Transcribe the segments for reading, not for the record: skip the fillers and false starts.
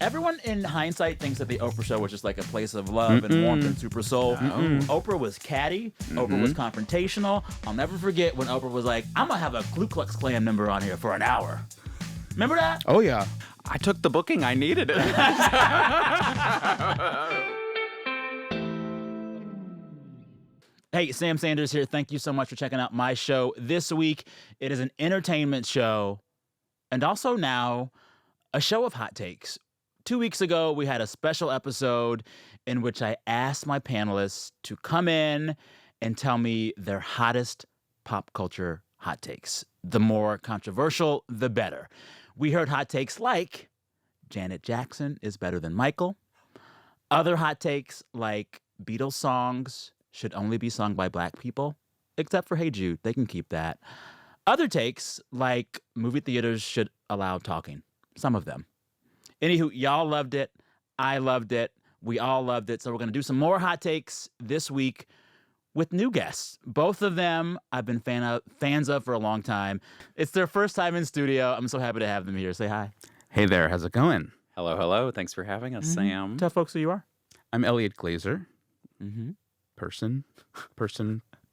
Everyone in hindsight thinks that the Oprah show was just like a place of love and warmth and super soul. Oprah was catty. Oprah was confrontational. I'll never forget when Oprah was like, I'm going to have a Ku Klux Klan member on here for an hour. Remember that? Oh, yeah. I took the booking. I needed it. Hey, Sam Sanders here. Thank you so much for checking out my show this week. It is an entertainment show and also now a show of hot takes. 2 weeks ago, we had a special episode in which I asked my panelists to come in and tell me their hottest pop culture hot takes. The more controversial, the better. We heard hot takes like Janet Jackson is better than Michael. Other hot takes like Beatles songs should only be sung by black people, except for Hey Jude. They can keep that. Other takes like movie theaters should allow talking. Some of them. Anywho, y'all loved it. I loved it. We all loved it. So we're going to do some more hot takes this week with new guests. Both of them I've been fans of for a long time. It's their first time in studio. I'm so happy to have them here. Say hi. Hey there. How's it going? Hello, hello. Thanks for having us, Sam. Tell folks who you are. I'm Eliot Glazer. Person,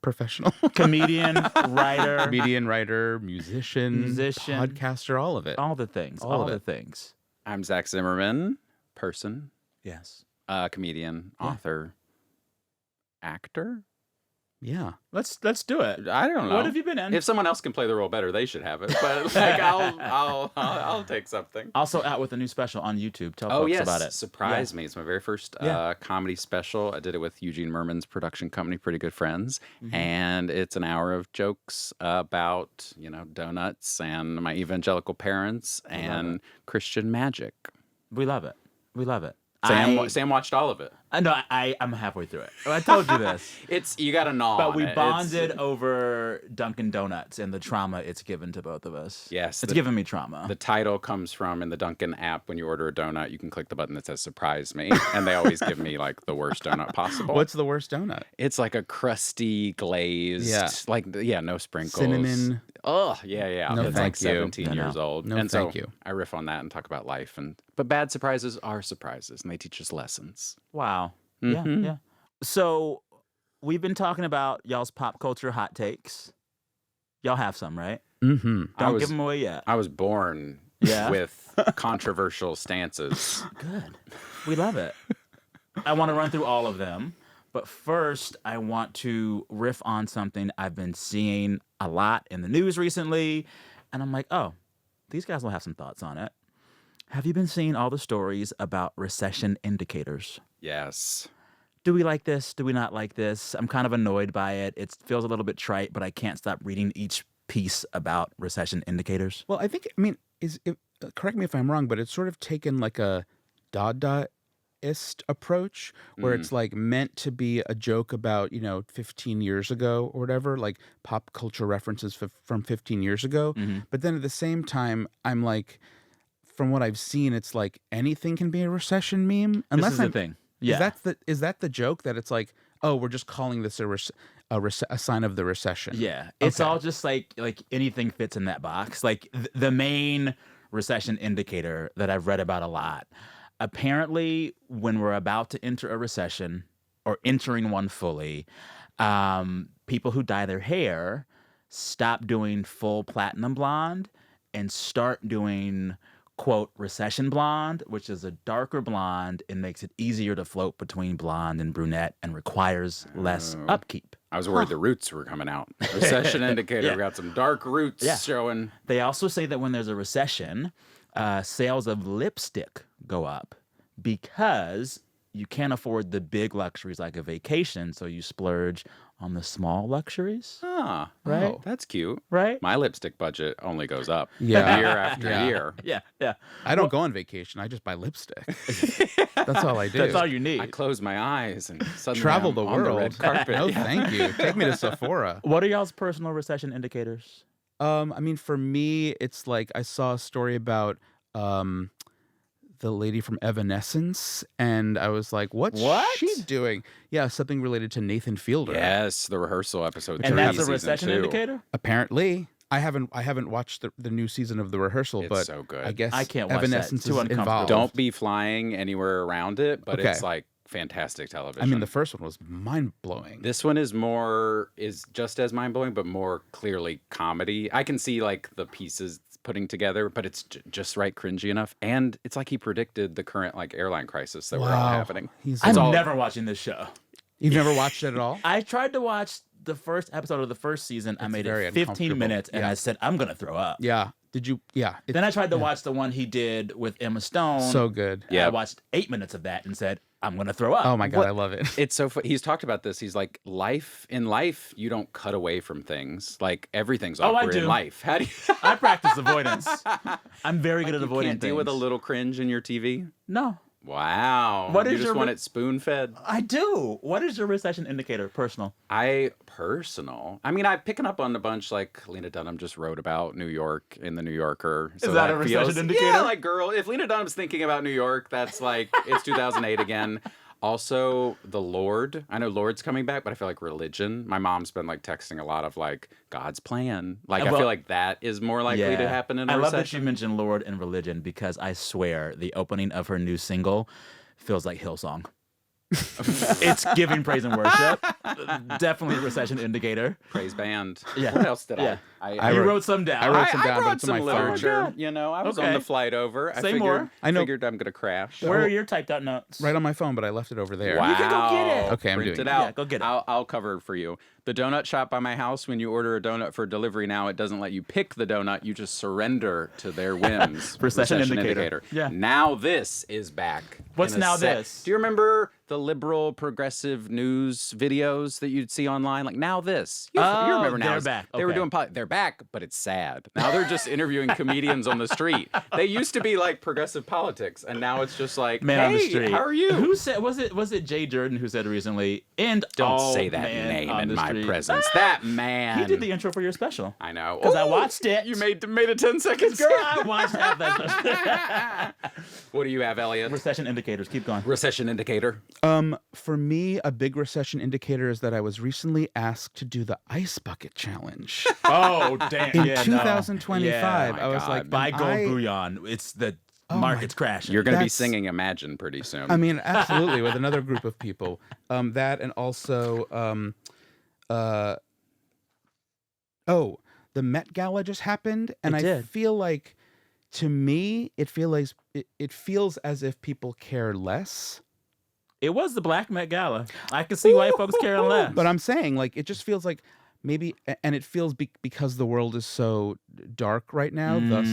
professional. Comedian, writer, musician, podcaster, all of it. All the things. All the things. I'm Zach Zimmerman, person, Yes. comedian, author, actor. Yeah. Let's do it. I don't know. What have you been in? If someone else can play the role better, they should have it. But like, I'll take something. Also out with a new special on YouTube. Tell Oh folks yes, about it. Surprise Me. It's my very first comedy special. I did it with Eugene Merman's production company, Pretty Good Friends, and it's an hour of jokes about donuts and my evangelical parents and Christian magic. We love it. We love it. Sam watched all of it. No, I'm halfway through it. I told you this. You got to gnaw But on we it. bonded over Dunkin' Donuts and the trauma it's given to both of us. Yes. It's given me trauma. The title comes from, in the Dunkin' app, when you order a donut, you can click the button that says Surprise Me. And they always give me like the worst donut possible. What's the worst donut? It's like a crusty, glazed, no sprinkles. Cinnamon. Oh, yeah. No, it's thank like 17 you. years old. No, and thank so you. I riff on that and talk about life. But bad surprises are surprises, and they teach us lessons. Wow. Mhm. Yeah. So we've been talking about y'all's pop culture hot takes. Y'all have some, right? Mm-hmm. Don't give them away yet. I was born with controversial stances. Good. We love it. I want to run through all of them. But first, I want to riff on something I've been seeing a lot in the news recently. And I'm like, oh, these guys will have some thoughts on it. Have you been seeing all the stories about recession indicators? Yes. Do we like this? Do we not like this? I'm kind of annoyed by it. It feels a little bit trite, but I can't stop reading each piece about recession indicators. Well, correct me if I'm wrong, but it's sort of taken like a Dadaist approach where it's like meant to be a joke about, 15 years ago or whatever, like pop culture references from 15 years ago. But then at the same time, I'm like, from what I've seen, it's like anything can be a recession meme. This is the thing. Yeah. Is that the joke that it's like, oh, we're just calling this a sign of the recession? Yeah. It's all just like anything fits in that box. Like the main recession indicator that I've read about a lot. Apparently, when we're about to enter a recession or entering one fully, people who dye their hair stop doing full platinum blonde and start doing, quote, recession blonde, which is a darker blonde and makes it easier to float between blonde and brunette and requires less upkeep. I was worried the roots were coming out. Recession indicator. We got some dark roots showing. They also say that when there's a recession, sales of lipstick go up because you can't afford the big luxuries like a vacation, so you splurge on the small luxuries. Ah, Right? Oh, that's cute. Right? My lipstick budget only goes up Yeah. year after year. Yeah. I don't go on vacation. I just buy lipstick. That's all I do. That's all you need. I close my eyes and suddenly Travel I'm the on world. the red carpet. No, thank you. Take me to Sephora. What are y'all's personal recession indicators? For me, it's like I saw a story about the lady from Evanescence, and I was like, what's she doing? Yeah, something related to Nathan Fielder. Yes, the rehearsal episode. And that's a season recession 2. indicator? Apparently. I haven't watched the new season of The Rehearsal, It's but so good. I guess I can't watch that. Evanescence Too is uncomfortable. involved. Don't be flying anywhere around it, but Okay. it's like fantastic television. I mean, the first one was mind blowing. This one is just as mind blowing, but more clearly comedy. I can see like the pieces putting together, but it's just right cringy enough. And it's like he predicted the current like airline crisis that we're all happening. I'm never watching this show. You've never watched it at all? I tried to watch the first episode of the first season. I made very it 15 uncomfortable. minutes, and I said, I'm going to throw up. Yeah. Did you? Yeah. Then I tried to watch the one he did with Emma Stone. So good. Yeah. I watched 8 minutes of that and said, I'm going to throw up. Oh my God, I love it. It's so fun. He's talked about this. He's like, in life, you don't cut away from things. Like everything's I awkward do. in life. How do you? I practice avoidance. I'm very good at avoiding Can't deal things. with a little cringe in your TV. No. Wow. What you is just your want it spoon fed? I do. What is your recession indicator? Personal. Personal. I mean, I'm picking up on a bunch like Lena Dunham just wrote about New York in the New Yorker. So Is that a recession indicator? Yeah, like girl, if Lena Dunham's thinking about New York, that's like it's 2008 again. Also, the Lord. I know Lord's coming back, but I feel like religion. My mom's been like texting a lot of like God's plan. Like I feel like that is more likely to happen in a I love that recession. you mentioned Lord and religion because I swear the opening of her new single feels like Hillsong. It's giving praise and worship. Definitely a recession indicator. Praise band. Yeah. What else did Yeah. I You wrote some down. I wrote some down, but brought it's in some my phone. literature. You know, I was on Okay. the flight over. Say more. I know- figured I'm gonna crash. Where are your typed out notes? Right on my phone, but I left it over there. Wow. You can go get it. Okay, I'm Print doing it it. out. Yeah, go get it. I'll cover it for you. The donut shop by my house, when you order a donut for delivery now, it doesn't let you pick the donut. You just surrender to their whims. Recession indicator. Yeah. Now this is back. What's in a now set. this? Do you remember the liberal progressive news videos that you'd see online? Like now this. You remember now. they're back. They were Okay. doing they're back, but it's sad. Now they're just interviewing comedians on the street. They used to be like progressive politics, and now it's just like, Man hey, on the street. how are you? Who said was it Jay Jordan who said recently? And Don't say that man name on in the my street. presence. That man. He did the intro for your special. I know. 'Cause I Ooh, watched it. You made it 10 seconds. Girl, I watched half that special. What do you have, Eliot? Recession indicators. Keep going. Recession indicator. For me, a big recession indicator is that I was recently asked to do the ice bucket challenge. Oh, damn. In yeah, no. 2025, Yeah. I was God. like, Buy and gold I- bullion. It's the Oh market's crashing. You're going to be That's- singing Imagine pretty soon. I mean, absolutely, with another group of people. That and also, the Met Gala just happened, and It I did. feel like, to me, it feels as if people care less. It was the Black Met Gala. I can see white folks caring less. But I'm saying, like, it just feels like maybe, and it feels because the world is so dark right now, thus,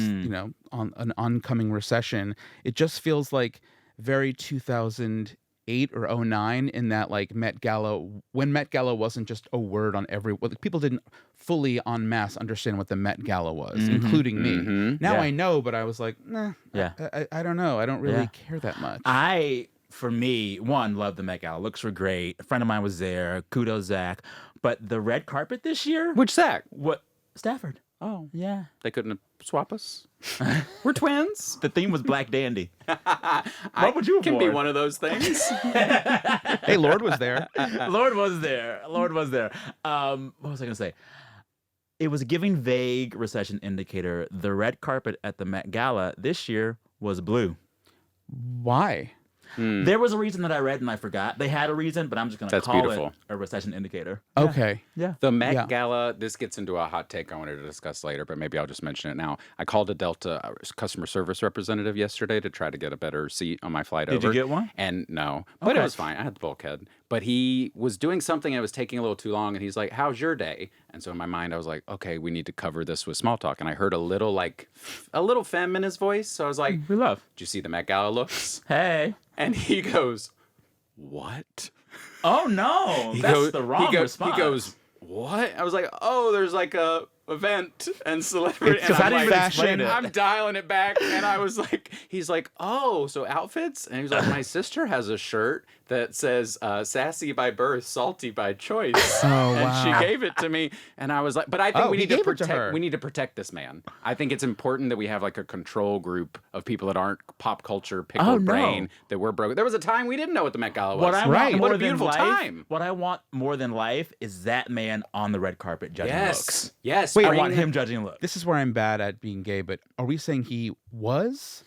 on an oncoming recession, it just feels like very 2008 or 09 in that, like, Met Gala, when Met Gala wasn't just a word on people didn't fully en masse understand what the Met Gala was, including me. Now Yeah. I know, but I was like, nah, Yeah. I don't know. I don't really Yeah. care that much. For me, one, love the Met Gala. Looks were great. A friend of mine was there. Kudos, Zach. But the red carpet this year? Which Zach? What? Stafford. Oh, Yeah. they couldn't swap us. We're twins. The theme was Black Dandy. What would you can be afford? one of those things. Hey, Lord was there. Lord was there. Lord was there. What was I going to say? It was giving vague recession indicator. The red carpet at the Met Gala this year was blue. Why? There was a reason that I read and I forgot. They had a reason, but I'm just going to That's call beautiful. it a recession indicator. Okay. Yeah. The Met Yeah. Gala, this gets into a hot take I wanted to discuss later, but maybe I'll just mention it now. I called a Delta customer service representative yesterday to try to get a better seat on my flight over. Did you get one? And no, but it Okay. was fine. I had the bulkhead. But he was doing something and it was taking a little too long. And he's like, how's your day? And so in my mind, I was like, okay, we need to cover this with small talk. And I heard a little femme in his voice. So I was like, We love. did you see the Met Gala looks? Hey. And he goes, what? Oh, no. He That's goes- the wrong response. He goes, what? I was like, oh, there's like a event and celebrity. It's And I'm I didn't like, even explain it. I'm dialing it back. And I was like, he's like, oh, so outfits? And he was like, my sister has a shirt that says sassy by birth, salty by choice. Oh, and wow. she gave it to me. And I was like, but I think Oh, we he need to gave it to protect her. we need to protect this man. I think it's important that we have like a control group of people that aren't pop culture pickled Oh, no. brain, that we're broke. There was a time we didn't know what the Met Gala was. What I Right. want What more a beautiful than life, time. What I want more than life is that man on the red carpet judging looks. Yes, Wait, I want him judging looks. This is where I'm bad at being gay, but are we saying he was?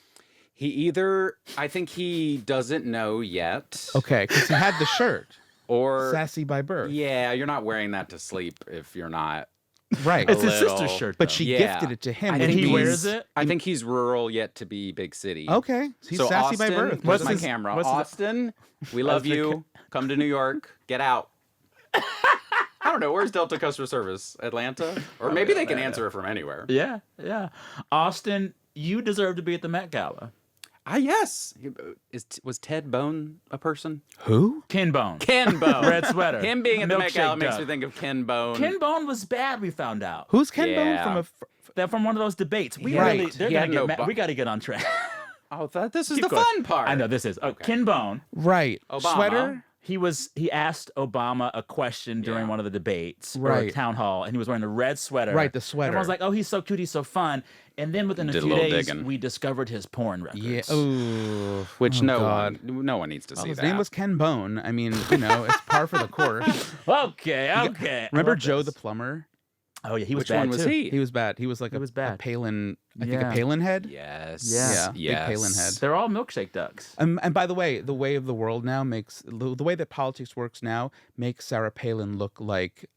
I think he doesn't know yet. Okay, because he had the shirt. Or sassy by birth. Yeah, you're not wearing that to sleep if you're not. Right. It's his sister's shirt, but though. she gifted it to him. And he wears it? I think he's rural yet to be big city. Okay. He's so sassy Austin, by birth. Where's my camera? Austin, we love you. Come to New York. Get out. I don't know. Where's Delta customer service? Atlanta? Or maybe they can answer it from anywhere. Yeah, yeah. Austin, you deserve to be at the Met Gala. Yes. Was Ted Bone a person? Who? Ken Bone. Ken Bone. Red sweater. Him being at the Met Gala Milkshake makes Duck. me think of Ken Bone. Ken Bone was bad, we found out. Who's Ken Bone Yeah. from They're from one of those debates. We Right. really, they're He gonna had get no mad. bu- We got to get on track. Oh, this is Keep the going. fun part. I know this is. Okay. Ken Bone. Right. Obama. Sweater? He asked Obama a question during one of the debates or a Right. town hall, and he was wearing a red sweater. Right, the sweater. Everyone's like, "Oh, he's so cute, he's so fun." And then within a Did a few little days, digging. we discovered his porn records. Yeah. Ooh. Which Oh, no God. one needs to Well, see his that. name was Ken Bone. I mean, it's par for the course. Okay. Remember I love Joe this. the plumber? Oh yeah, he was Which bad one was too. he? He was bad. He was like He was a bad. Palin, I think Yeah. a Palin head. Yes. Yeah. Big Palin head. They're all milkshake ducks. And by the way of the world now makes the way that politics works now makes Sarah Palin look like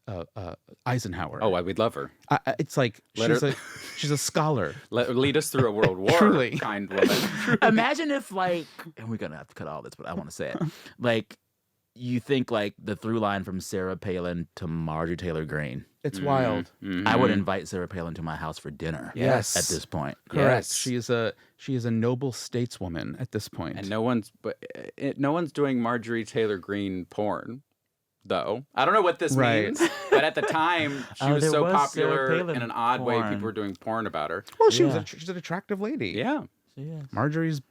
Eisenhower. Oh, we'd love her. It's like Let her- she's a scholar. Lead us through a world war, Truly. kind woman. Imagine if and we're gonna have to cut all this, but I want to say it. Like, you think like the through line from Sarah Palin to Marjorie Taylor Greene. It's wild. I would invite Sarah Palin to my house for dinner. Yes. At this point. Correct. Yes. She is a noble stateswoman at this point. And no one's doing Marjorie Taylor Greene porn, though. I don't know what this Right. means, but at the time she was there so was Sarah popular Palin in an odd way. porn. People were doing porn about her. Well, Yeah. she's an attractive lady. Yeah, Marjorie's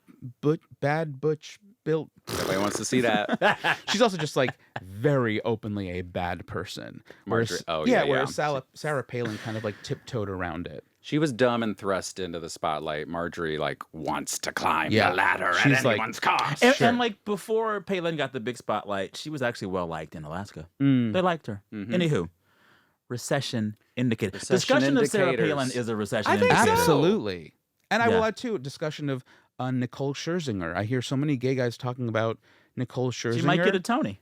bad butch built. nobody wants to see that. She's also just like very openly a bad person. Marjorie- Whereas Sarah Palin kind of like tiptoed around it. She was dumb and thrust into the spotlight. Marjorie wants to climb Yeah. the ladder She's at like- anyone's cost. And, Sure. and like before Palin got the big spotlight, she was actually well liked in Alaska. Mm. They liked her. Anywho, recession indicator. Recession Discussion of Sarah indicators. Palin is a recession I think so. indicator. Absolutely. And I Yeah. will add too discussion of Nicole Scherzinger. I hear so many gay guys talking about Nicole Scherzinger. She might get a Tony.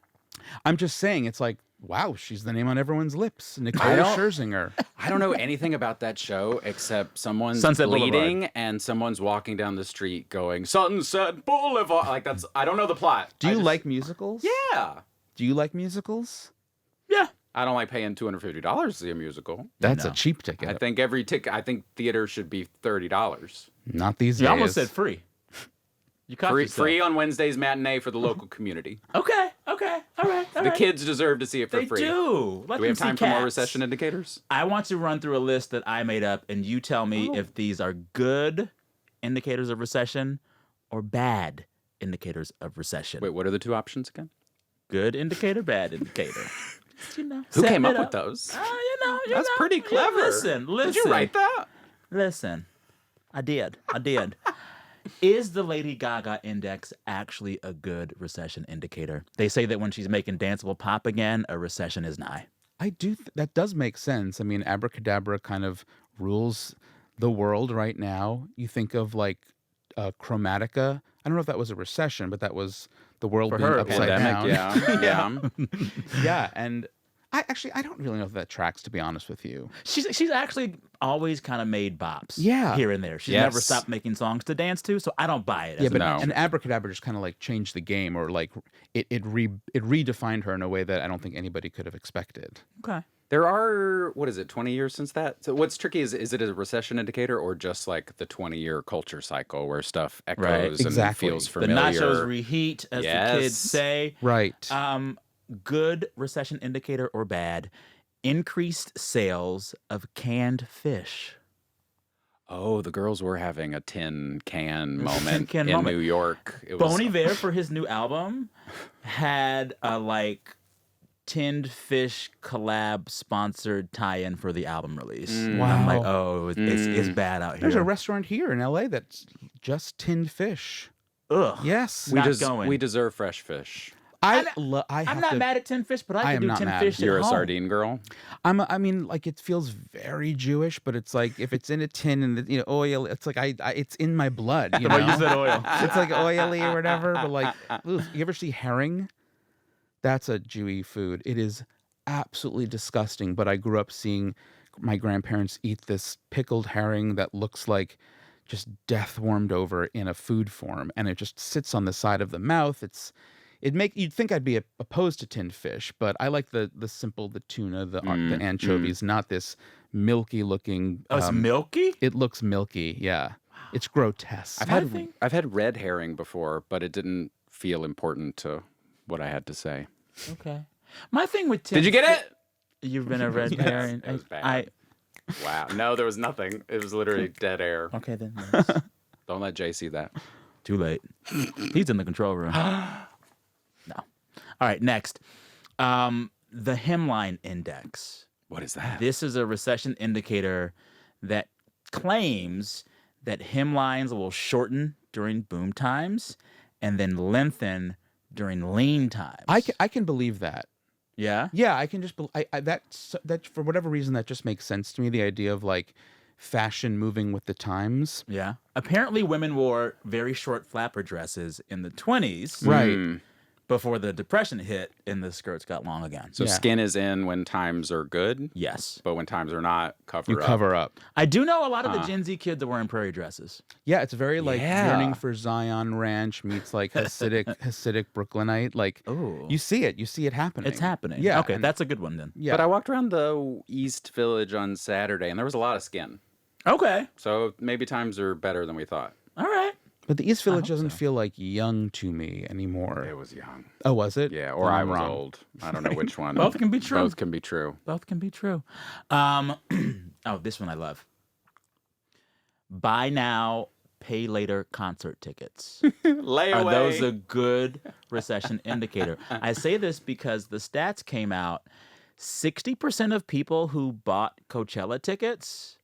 I'm just saying, it's like, wow, she's the name on everyone's lips. Nicole I don't- Scherzinger. I don't know anything about that show except someone's Sunset bleeding Boulevard. and someone's walking down the street going Sunset Boulevard. I don't know the plot. Do you I just- like musicals? Yeah. Do you like musicals? Yeah. I don't like paying $250 to see a musical. That's No. a cheap ticket. I think I think theater should be $30. Not these You days. almost said free. You caught yourself. Free on Wednesday's matinee for the local community. Okay. All right. The kids deserve to see it for They free. do. Let Do we them have time see for more Cats. recession indicators? I want to run through a list that I made up, and you tell me if these are good indicators of recession or bad indicators of recession. Wait, what are the two options again? Good indicator, bad indicator. You know, Who setting came it up with those? You That's know, pretty yeah, clever. Listen. Did you write that? Listen. I did. Is the Lady Gaga index actually a good recession indicator? They say that when she's making danceable pop again, a recession is nigh. I do. That does make sense. I mean, Abracadabra kind of rules the world right now. You think of Chromatica. I don't know if that was a recession, but that was the world For being her, upside down. Yeah. Yeah, and I don't really know if that tracks, to be honest with you. She's actually always kind of made bops. Yeah. Here and there. She's Yes. never stopped making songs to dance to, so I don't buy it. Yeah, as but a- and Abracadabra just kind of changed the game, or it redefined her in a way that I don't think anybody could have expected. Okay. There are, 20 years since that? So what's tricky is it a recession indicator or just the 20-year culture cycle where stuff echoes Right. and Exactly. feels The familiar? nachos reheat, as the kids say. Right. Good recession indicator or bad, increased sales of canned fish. Oh, the girls were having a tin can moment can in moment. New York. It was Bon Iver, for his new album, had a tinned fish collab sponsored tie-in for the album release. Wow. I'm like, oh, it's bad out here. There's a restaurant here in LA that's just tinned fish. Ugh. Yes. Not going. we deserve fresh fish. I I'm have not to, mad at tin fish, but I I could am do not tin mad. fish You're at a home. sardine girl. I mean, like it feels very Jewish, but it's like if it's in a tin and oil, it's like it's in my blood. You The way know, you said oil. it's like oily or whatever. But like, oof, you ever see herring? That's a Jewy food. It is absolutely disgusting. But I grew up seeing my grandparents eat this pickled herring that looks like just death warmed over in a food form, and it just sits on the side of the mouth. You'd think I'd be opposed to tinned fish, but I like the simple, the tuna, the anchovies, not this milky looking. Oh, it's milky? It looks milky. Yeah, it's grotesque. I've had red herring before, but it didn't feel important to what I had to say. Okay. My thing with tin Did you get it? You've been a red herring. It was bad. Wow. No, there was nothing. It was literally dead air. Okay, then. Nice. Don't let Jay see that. Too late. He's in the control room. No. All right, next. The hemline index. What is that? This is a recession indicator that claims that hemlines will shorten during boom times and then lengthen during lean times. I can believe that. Yeah? Yeah, I can just that for whatever reason that just makes sense to me. The idea of like fashion moving with the times. Yeah. Apparently, women wore very short flapper dresses in the 20s. Right. Before the Depression hit and the skirts got long again. So skin is in when times are good? Yes. But when times are not, You cover up. I do know a lot of the Gen Z kids are wearing prairie dresses. Yeah, it's very like yearning for Zion Ranch meets like Hasidic Brooklynite. Like, you see it happening. It's happening. Yeah. Okay, that's a good one then. Yeah. But I walked around the East Village on Saturday, and there was a lot of skin. Okay. So maybe times are better than we thought. All right. But the East Village doesn't feel like young to me anymore. It was young. Oh, was it? Yeah, or Then I I'm was wrong. old. I don't know which one. Both can be true. Both can be true. Both can be true. This one I love. Buy now, pay later concert tickets. Layaway. Are those a good recession indicator? I say this because the stats came out. 60% of people who bought Coachella tickets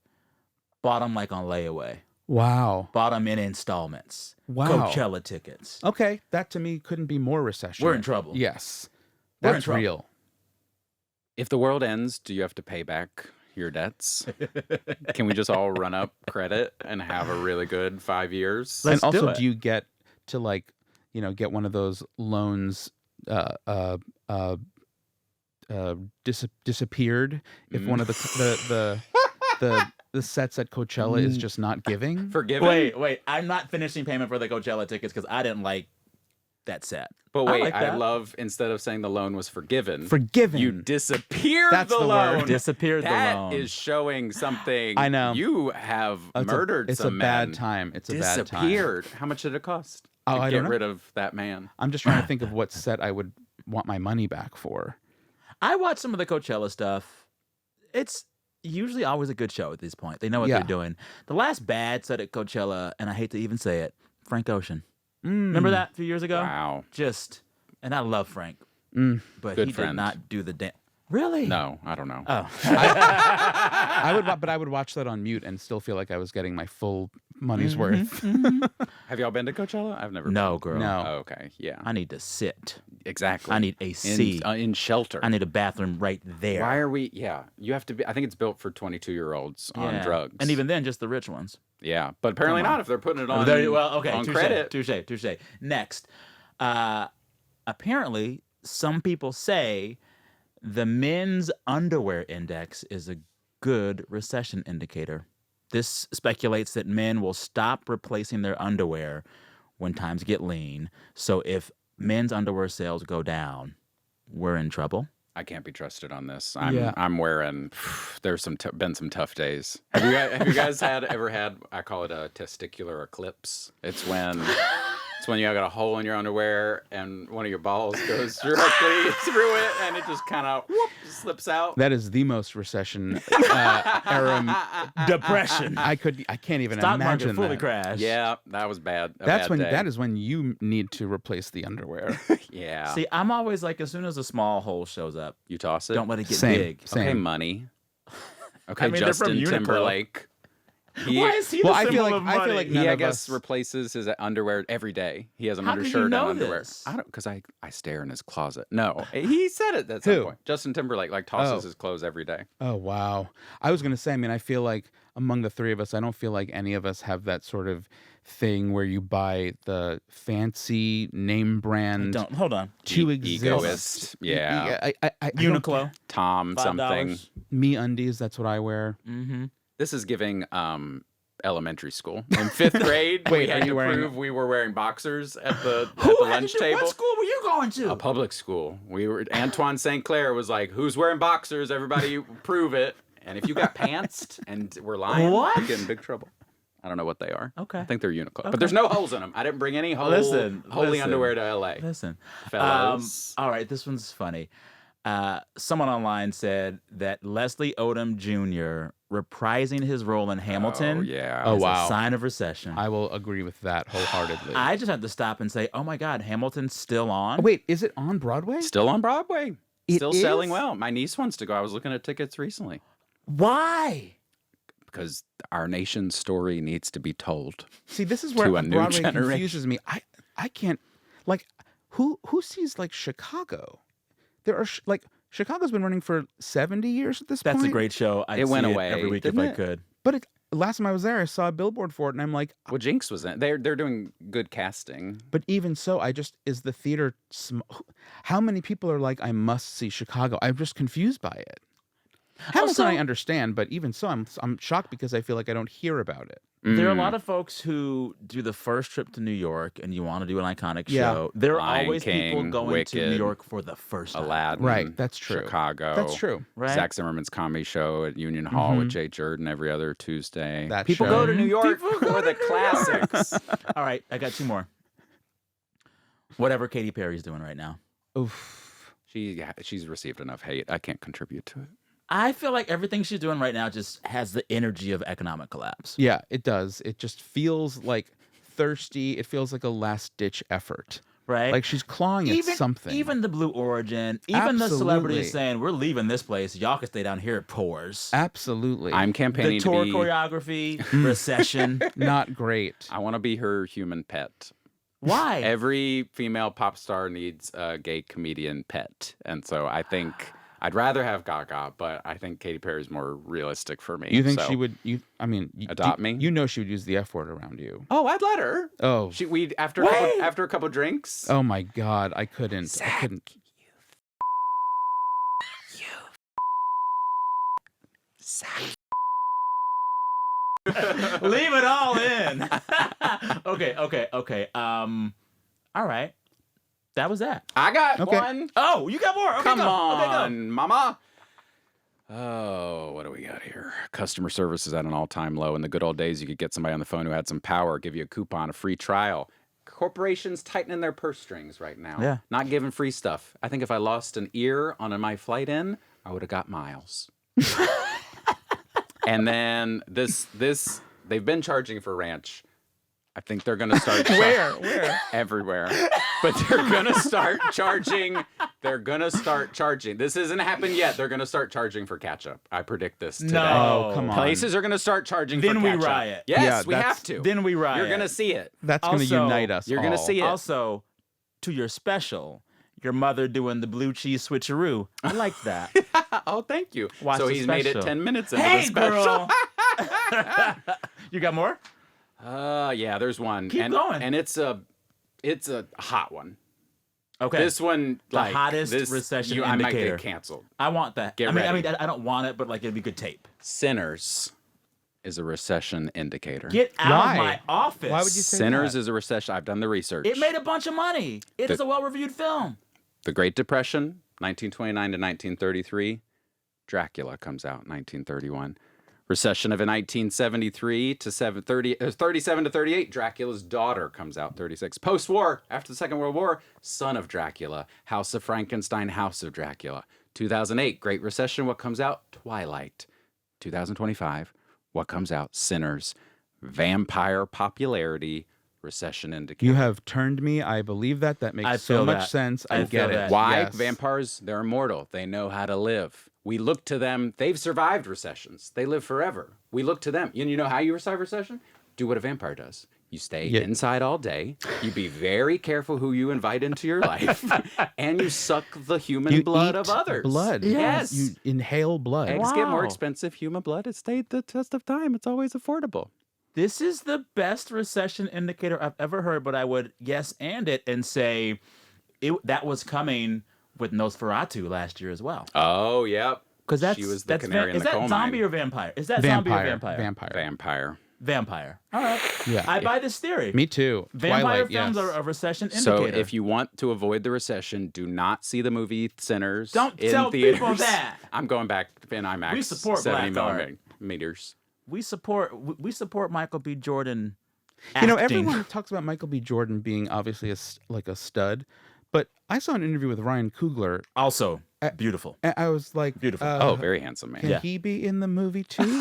bought them like on layaway. Wow. Bought them in installments. Wow. Coachella tickets. Okay, that to me couldn't be more recession. We're in trouble. Yes. We're in That's trouble. real. If the world ends, do you have to pay back your debts? Can we just all run up credit and have a really good 5 years? Let's and do also, it. do you get to like, get one of those loans disappeared if one of the sets at Coachella is just not giving? Forgiven? Wait. I'm not finishing payment for the Coachella tickets because I didn't like that set. But wait, like that. I love, instead of saying the loan was forgiven, Forgiven. you disappeared That's the loan. word. Disappeared the loan. That is showing something. I know. You have murdered It's some a bad men. time. It's a bad time. Disappeared. How much did it cost Oh, to I get don't know. rid of that man? I'm just trying to think of what set I would want my money back for. I watched some of the Coachella stuff. It's usually always a good show at this point. They know what Yeah. they're doing. The last bad set at Coachella, and I hate to even say it, Frank Ocean. Remember that a few years ago? Wow. And I love Frank, but Good he friend. did not do the dance. Really? No, I don't know. Oh. I would watch that on mute and still feel like I was getting my full money's worth. Have y'all been to Coachella? I've never No, been. girl. No. Oh, okay, yeah. I need to sit. Exactly. I need AC. In shelter. I need a bathroom right there. Why are we? Yeah, you have to be. I think it's built for 22-year-olds on Yeah. drugs. And even then, just the rich ones. yeah, but apparently Come on. not if they're putting it on. Okay, on touche, credit. touche. Next, apparently, some people say the men's underwear index is a good recession indicator. This speculates that men will stop replacing their underwear when times get lean. So if men's underwear sales go down, we're in trouble. I can't be trusted on this. Yeah. I'm wearing. There's been some tough days. Have you guys ever had? I call it a testicular eclipse. It's when you got a hole in your underwear and one of your balls goes directly through it and it just kind of slips out. That is the most recession era. Depression. I can't even Stock market imagine fully that. crashed. Yeah, that was bad. That is when you need to replace the underwear. Yeah. See, I'm always like, as soon as a small hole shows up, You toss it. don't let it get Same. big. Same. Okay, money. Okay, I mean, they're from Justin Uniqlo. Timberlake. Why is he Well, the I feel symbol like of money? I feel like He, none I of guess, us. replaces his underwear every day. He has an How could you undershirt know and underwear. this? I don't, because I stare in his closet. No, he said it at some Who? point. Justin Timberlake tosses Oh. his clothes every day. Oh wow! I was gonna say. I mean, I feel like among the three of us, I don't feel like any of us have that sort of thing where you buy the fancy name brand Don't hold on. to exist. Egoist. Yeah. I don't- Uniqlo. Tom something. $5. Me undies. That's what I wear. Mm-hmm. This is giving elementary school. In 5th grade, Wait, we had are you to wearing- prove we were wearing boxers at the Who had lunch to do- table. What school were you going to? A public school. We were Antoine St. Clair was like, "Who's wearing boxers? Everybody prove it." And if you got pantsed and were lying, What? you get in big trouble. I don't know what they are. Okay. I think they're Uniqlo, Okay. but there's no holes in them. I didn't bring any holy Listen. underwear to LA. Listen, Fellas. all right, this one's funny. Someone online said that Leslie Odom Jr. reprising his role in Hamilton Oh yeah. Oh, is wow. a sign of recession. I will agree with that wholeheartedly. I just have to stop and say, oh my God, Hamilton's still on? Oh, wait, is it on Broadway? Still on Broadway. It Still selling is? well. My niece wants to go. I was looking at tickets recently Why? because our nation's story needs to be told. See, this is where To a new Broadway generation. confuses me. I can't like who sees like Chicago? There are like Chicago's been running for 70 years at this That's point. a great show. I'd It went see away, every week didn't if I it? could. But last time I was there, I saw a billboard for it, and I'm like, Well, Jinx was in. They're doing good casting. but even so, is the theater? How many people are like, I must see Chicago? I'm just confused by it. Hamilton, I understand, but even so, I'm shocked because I feel like I don't hear about it. There are a lot of folks who do the first trip to New York and you want to do an iconic Yeah. show. There are Lion always people King, going to New Wicked, York for the first time. Aladdin. Right, that's true. Chicago. That's true. Right? Zach Zimmerman's comedy show at Union Hall with Jay Jordan every other Tuesday. That People show. go to New York People go for to the New York. classics. All right, I got two more. Whatever Katy Perry's doing right now. Oof. She's received enough hate. I can't contribute to it. I feel like everything she's doing right now just has the energy of economic collapse. Yeah, it does. It just feels like thirsty. It feels like a last ditch effort. Right? Like she's clawing at something. Even the Blue Origin, even the celebrities Absolutely. saying, we're leaving this place. Y'all can stay down here at Pours. Absolutely. I'm The campaigning tour to be. choreography, Recession. not great. I want to be her human pet. Why? Every female pop star needs a gay comedian pet, and so I think I'd rather have Gaga, but I think Katy Perry's more realistic for me. You think so. she would? Adopt me? You know she would use the F word around you. Oh, I'd let her. Oh, We after a couple drinks. oh my God, I couldn't. I couldn't. Leave it all in. Okay. All right. That was that. I got Okay. one. Oh, you got more. Okay, Come go. on, Okay, go. mama. Oh, what do we got here? Customer service is at an all-time low. In the good old days, you could get somebody on the phone who had some power, give you a coupon, a free trial. Corporations tightening their purse strings right now. Yeah. Not giving free stuff. I think if I lost an ear on my flight in, I would have got miles. And then this they've been charging for ranch. I think they're gonna start Where? everywhere. But they're gonna start charging. They're gonna start charging. This hasn't happened yet. They're gonna start charging for ketchup. I predict this today. No. Oh, come on. Places are gonna start charging Then for we ketchup. riot. Yes, Yeah, we that's- have to. Then we riot. You're gonna see it. That's going to Also, unite us. You're gonna all. see it. Also, to your special, your mother doing the blue cheese switcheroo. I like that. Oh, thank you. Watch so the he's made it special. 10 minutes into Hey, the special. girl. You got more? Yeah, there's one. Keep going. And it's a hot one. Okay. This one, The like hottest this, recession I might indicator. get canceled. I want that. Get I mean, ready. I don't want it, but like it'd be good tape. Sinners is a recession indicator. Get out Why? of my office. Why would you say Sinners that? is a recession. I've done the research. It made a bunch of money. It is a well-reviewed film. The Great Depression, 1929 to 1933. Dracula comes out, 1931. Recession of 1973 to 37 to 38. Dracula's Daughter comes out, 36. Post-war, after the Second World War, Son of Dracula, House of Frankenstein, House of Dracula. 2008, Great Recession. What comes out? Twilight. 2025, what comes out? Sinners. Vampire popularity. Recession indicator. You have turned me. I believe that. That I makes so feel much that. sense. I I feel get it. that. Why? Yes. Vampires, they're immortal. They know how to live. We look to them. They've survived recessions. They live forever. We look to them. And you know how you survive recession? Do what a vampire does. You stay inside all day. You be very careful who you invite into your life. And you suck the human blood of others. Blood. Yes. You inhale blood. Eggs get more expensive. Human blood has stayed the test of time. It's always affordable. This is the best recession indicator I've ever heard, but I would yes and it and say that was coming with Nosferatu last year as well. Oh, yep. Because she was the canary in is the that coal zombie mine. or vampire? Is that zombie or vampire? Vampire. Vampire. All right. Yeah. I buy this theory. Me too. Vampire Twilight, films yes. are a recession So indicator. if you want to avoid the recession, do not see the movie Sinners Don't in tell theaters. people that. I'm going back in IMAX. We support 70 black art. millimeters. we support Michael B. Jordan. You know, acting. everyone talks about Michael B. Jordan being obviously like a stud, but I saw an interview with Ryan Coogler. Also beautiful. And I was like, Beautiful. Oh, very handsome man. Can he be in the movie too?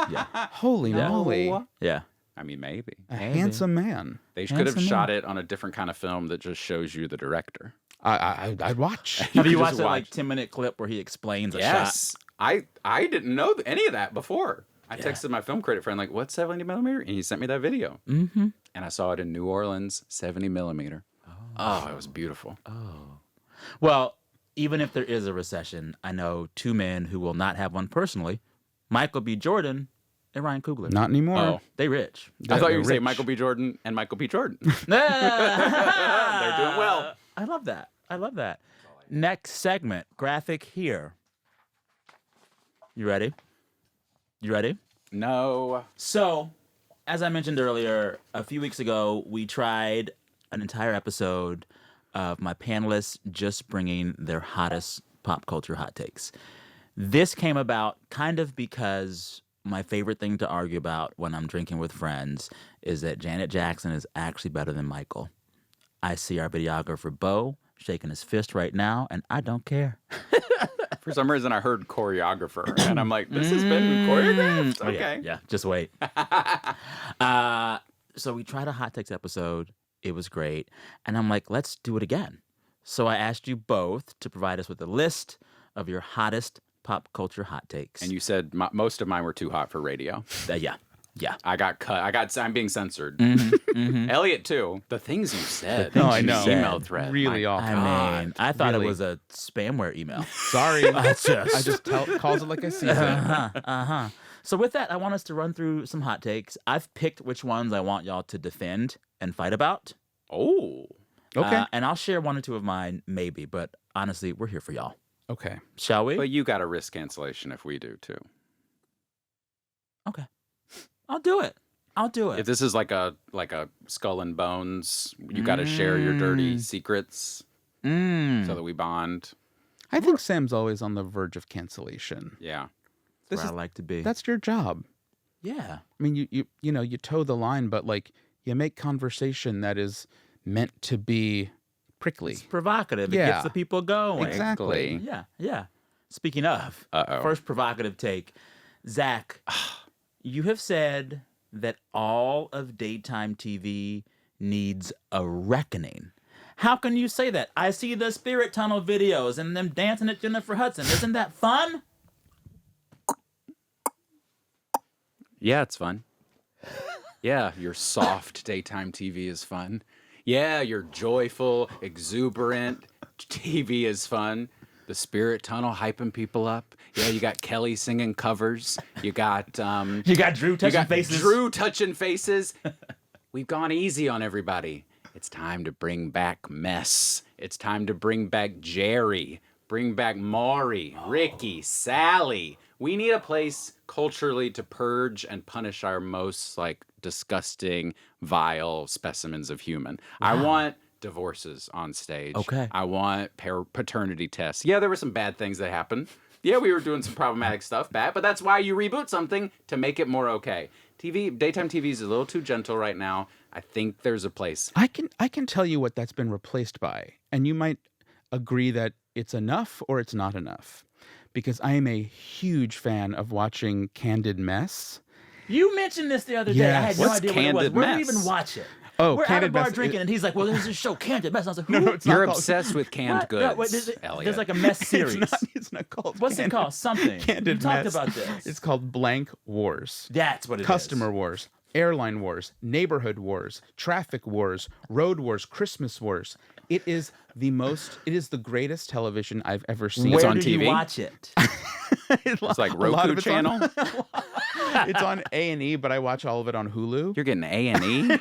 Yeah. Holy moly. Yeah. I mean, maybe. A handsome man. They could have Handsome shot it on a different kind of film that just shows you the director. I'd watch. Have you could watched just that watch. 10-minute clip where he explains a Yes. shot? I didn't know any of that before. I texted my film critic friend, like, what's 70 millimeter? And he sent me that video. Mm-hmm. And I saw it in New Orleans, 70 millimeter. Oh, it was beautiful. Well, even if there is a recession, I know two men who will not have one personally, Michael B. Jordan and Ryan Coogler. Not anymore. Oh. They rich. I thought you were They're going to say rich. Michael B. Jordan and Michael B. Jordan. They're doing well. I love that. I love that. Next segment, graphic here. You ready? You ready? No. So, as I mentioned earlier, a few weeks ago, we tried an entire episode of my panelists just bringing their hottest pop culture hot takes. This came about kind of because my favorite thing to argue about when I'm drinking with friends is that Janet Jackson is actually better than Michael. I see our videographer, Bo, shaking his fist right now, and I don't care. For some reason, I heard choreographer, and I'm like, this has been choreographed? Oh, Okay. Yeah, just wait. So we tried a hot takes episode. It was great. And I'm like, let's do it again. So I asked you both to provide us with a list of your hottest pop culture hot takes. And you said most of mine were too hot for radio. Yeah. I got cut. I'm being censored. Mm-hmm. Elliot, too. The things you said. No, I know. Email thread. Really My awful. I mean, I thought Really? it was a spamware email. Sorry. I just calls it like I see it. So with that, I want us to run through some hot takes. I've picked which ones I want y'all to defend and fight about. Oh. Okay. And I'll share one or two of mine, maybe. But honestly, we're here for y'all. Okay. Shall we? But you got to risk cancellation if we do, too. Okay. I'll do it. If this is like a skull and bones, you got to share your dirty secrets so that we bond. I think Sam's always on the verge of cancellation. Yeah. That's where I like to be. That's your job. Yeah. I mean, you toe the line, but like you make conversation that is meant to be prickly. It's provocative. It Yeah. gets the people going. Exactly. Yeah. Speaking of, first provocative take. Zach, you have said that all of daytime TV needs a reckoning. How can you say that? I see the Spirit Tunnel videos and them dancing at Jennifer Hudson. Isn't that fun? Yeah, it's fun. Yeah, your soft daytime TV is fun. Yeah, your joyful, exuberant TV is fun. The Spirit Tunnel hyping people up. Yeah, you got Kelly singing covers. You got Drew touching faces. Drew touching faces. We've gone easy on everybody. It's time to bring back Mess. It's time to bring back Jerry. Bring back Maury, Ricky, Sally. We need a place culturally to purge and punish our most disgusting, vile specimens of human. Wow. I want divorces on stage. Okay. I want paternity tests. Yeah, there were some bad things that happened. Yeah, we were doing some problematic stuff, but that's why you reboot something to make it more okay. Daytime TV is a little too gentle right now. I think there's a place. I can tell you what that's been replaced by, and you might agree that it's enough or it's not enough, because I am a huge fan of watching Candid Mess. You mentioned this the other day. I had no What's idea what it was. Candid Where do we Mess? even watch it? Oh, we're at a Candid bar Mess. drinking, and he's like, well, there's this show, Candid Mess. I was like, who? No, it's not You're called- obsessed with canned What? goods, No, wait, Eliot. there's like a mess series. It's not called. What's it Candid- called? Something. Candid you talked Mess. about this. It's called Blank Wars. That's what it is. Customer wars, airline wars, neighborhood wars, traffic wars, road wars, Christmas wars. It is the greatest television I've ever seen. Where on do TV? you watch it? It's like A lot Roku of it's channel. It's on A&E, but I watch all of it on Hulu. You're getting A&E.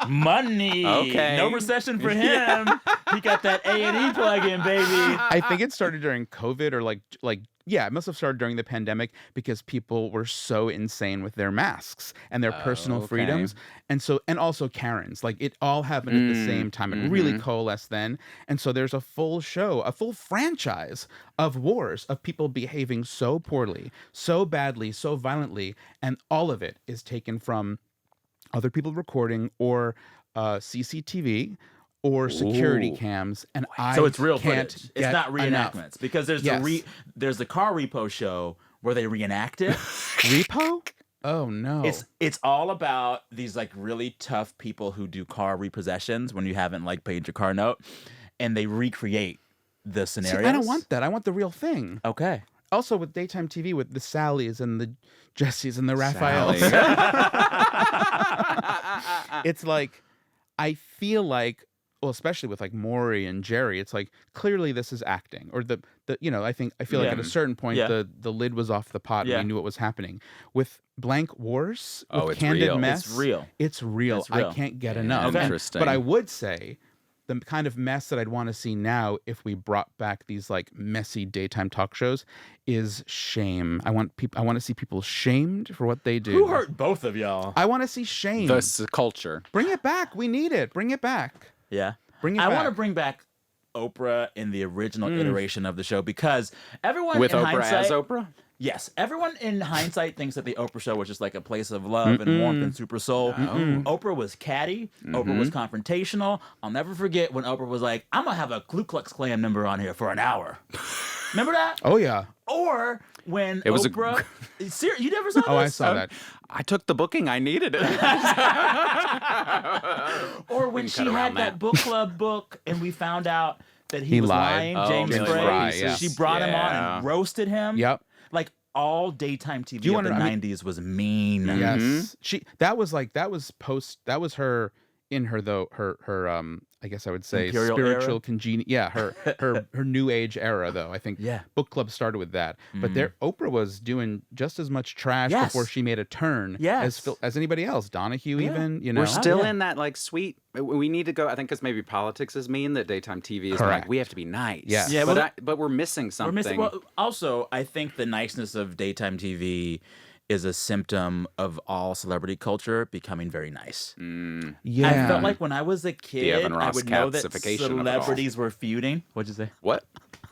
Money. Okay. No recession for him. He got that A&E plug-in, baby. I think it started during COVID or yeah, it must have started during the pandemic because people were so insane with their masks and their personal okay. freedoms. And also Karens. Like it all happened at the same time. It really coalesced then. And so there's a full show, a full franchise of wars of people behaving so poorly, so badly, so violently, and all of it is taken from other people recording or CCTV or security cams, and So it's real can't footage. It's get not enough. reenactments because there's Yes. there's the car repo show where they reenact it. Repo? Oh no! It's all about these like really tough people who do car repossessions when you haven't like paid your car note, and they recreate the See, scenarios. I don't want that. I want the real thing. Okay. Also, with daytime TV, with the Sallys and the Jessies and the Raphaels, it's like I feel like. Well, especially with like Maury and Jerry, it's like clearly this is acting, or the I feel like Yeah. at a certain point Yeah. the lid was off the pot Yeah. and we knew what was happening. With Blank Wars, Oh, with it's Candid real. Mess, It's real. It's real. It's real. I can't get Yeah, enough. interesting. But I would say the kind of mess that I'd want to see now if we brought back these like messy daytime talk shows is shame. I want to see people shamed for what they do. Who hurt both of y'all? I want to see shame. The culture. Bring it back. We need it. Bring it back. Yeah. Bring it I back. want to bring back Oprah in the original iteration of the show because everyone With in Oprah hindsight, as Oprah? yes, everyone in hindsight thinks that the Oprah show was just like a place of love and warmth and super soul. Oprah was catty. Oprah was confrontational. I'll never forget when Oprah was like, "I'm gonna have a Ku Klux Klan member on here for an hour." Remember that? Oh yeah. Or when It was Oprah, you never saw this? Oh, I saw that. I took the booking. I needed it. Or when she cut had around that that. book club book and we found out that he He was lied. lying, Oh, James James Frey. Frey, yes. She brought him on Yeah. and roasted him. Yep. Like all daytime TV you of the wanna- I mean- 90s was mean. Yes. That was her in her I guess I would say Imperial spiritual era? congenial. Yeah, her new age era though. I think Yeah. book club started with that. But Oprah was doing just as much trash Yes. before she made a turn Yes. as anybody else. Donahue even, you know. We're still yeah. in that like sweet. We need to go. I think because maybe politics is mean that daytime TV is Correct. like we have to be nice. Yes. Yeah, but we're missing something. We're missing, well, also, I think the niceness of daytime TV is a symptom of all celebrity culture becoming very nice. Yeah. I felt like when I was a kid, Evan I Ross would know that Catsification of it all. celebrities were feuding. What'd you say? What?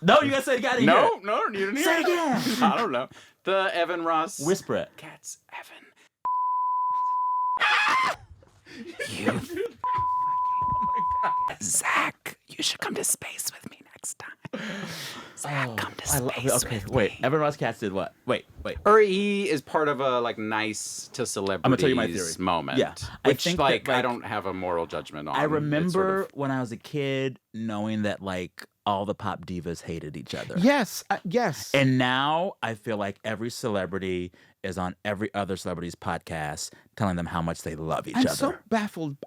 No, you gotta say it. Gotta hear No, it. no, you didn't hear Say it again. I don't know. The Evan Ross Whisper it. Cats. Evan. You. Zach, you should come to space with me next time. Zach, come to space Okay, with wait. me. Evan Ross Katz did what? Wait. Or he is part of a like nice to celebrities tell you my theory. moment. Yeah, I Which think that, like I like, don't have a moral judgment on. I It's remember sort of- when I was a kid knowing that like all the pop divas hated each other. Yes. Yes. And now I feel like every celebrity is on every other celebrity's podcast telling them how much they love each other.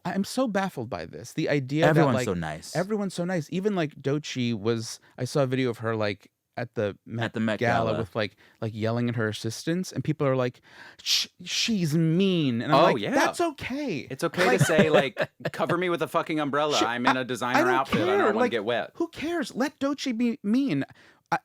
I'm so baffled by this. The idea Everyone's that like so nice. everyone's so nice. Even like Doechii was. I saw a video of her like at the Met Gala with like yelling at her assistants, and people are like, "She's mean," and I'm Oh, like, yeah. "That's okay. It's okay to say like, cover me with a fucking umbrella. I'm in a designer don't outfit. I care. don't want Like, to get wet. Who cares? Let Doechii be mean."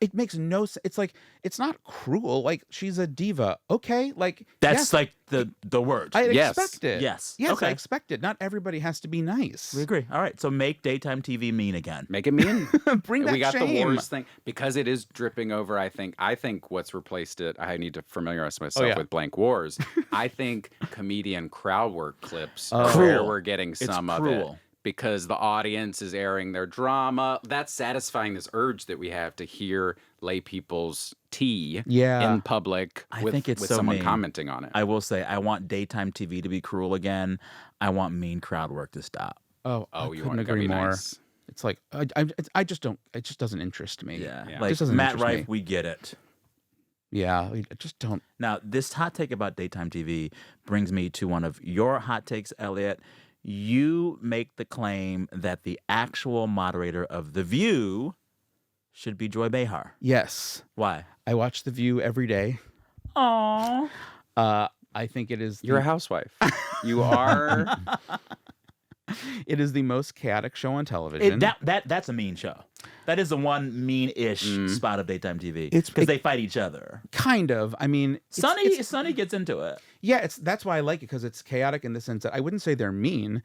It makes no sense. It's like it's not cruel. Like she's a diva. Okay, like That's yes, like the word. I Yes. expect it. Yes. Yes, Okay. I expect it. Not everybody has to be nice. We agree. All right. So make daytime TV mean again. Make it mean. Bring back We got shame. the wars thing because it is dripping over. I think what's replaced it. I need to familiarize myself yeah. with Blank Wars. I think comedian crowd work clips Oh. are where Cruel. we're getting It's some of cruel. it. Because the audience is airing their drama. That's satisfying this urge that we have to hear lay people's tea Yeah. in public I with, think it's with so someone mean. commenting on it. I will say I want daytime TV to be cruel again. I want mean crowd work to stop. Oh, Oh, I you couldn't want to agree be more. nice. It's like I just don't. It just doesn't interest me. Yeah. Yeah. Like Just doesn't Matt interest Rife, me. we get it. Yeah, I just don't. Now, this hot take about daytime TV brings me to one of your hot takes, Eliot. You make the claim that the actual moderator of The View should be Joy Behar. Yes, Why? I watch The View every day. Aww. I think it is. You're a housewife. You are. It is the most chaotic show on television. That's a mean show. That is the one mean-ish spot of daytime TV. It's- because they fight each other. Kind of. I mean, Sonny gets into it. yeah, that's why I like it, because it's chaotic in the sense that I wouldn't say they're mean.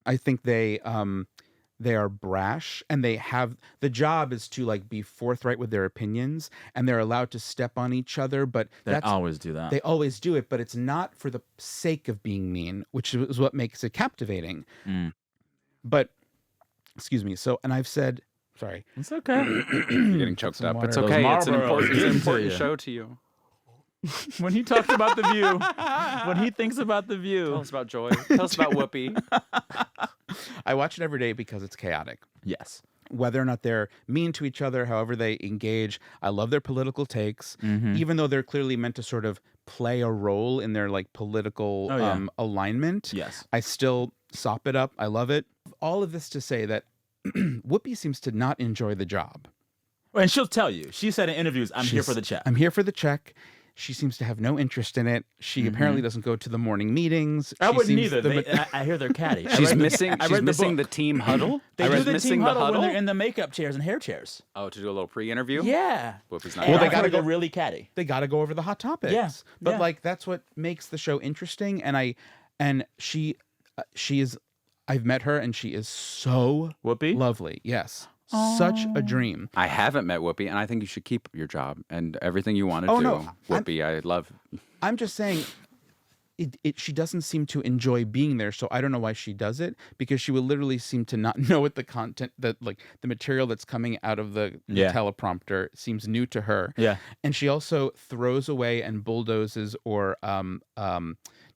I think they are brash, and they have the job is to like be forthright with their opinions, and they're allowed to step on each other, but They always do that. they always do it, but it's not for the sake of being mean, which is what makes it captivating. But excuse me. So, and I've said, sorry. It's okay. You're getting choked some up. water. It's Those okay. It's Marlboros an get into important you. show to you. When he talks about The View, when he thinks about The Tell View. us about Joy. Tell us about Whoopi. I watch it every day because it's chaotic. Yes. Whether or not they're mean to each other, however they engage, I love their political takes, even though they're clearly meant to sort of play a role in their like political alignment. Yes. I still sop it up. I love it. All of this to say that Whoopi seems to not enjoy the job. And she'll tell you. She said in interviews, I'm here for the check. I'm here for the check. She seems to have no interest in it. She apparently doesn't go to the morning meetings. I She wouldn't seems either. I hear they're catty. She's missing the the team huddle. They do the missing team huddle when huddle. they're in the makeup chairs and hair chairs. Oh, to do a little pre-interview? Yeah. Whoopi's not. And Well, they I've gotta heard they're go- really catty. They got to go over the hot topics. Yeah, But yeah. like that's what makes the show interesting. And she is. I've met her, and she is so Whoopi? lovely. Yes, such a dream. I haven't met Whoopi, and I think you should keep your job and everything you want to Oh, do. no, Whoopi, I love. I'm just saying. She doesn't seem to enjoy being there, so I don't know why she does it, because she will literally seem to not know what the content, that like the material that's coming out of the teleprompter seems new to her. Yeah. And she also throws away and bulldozes or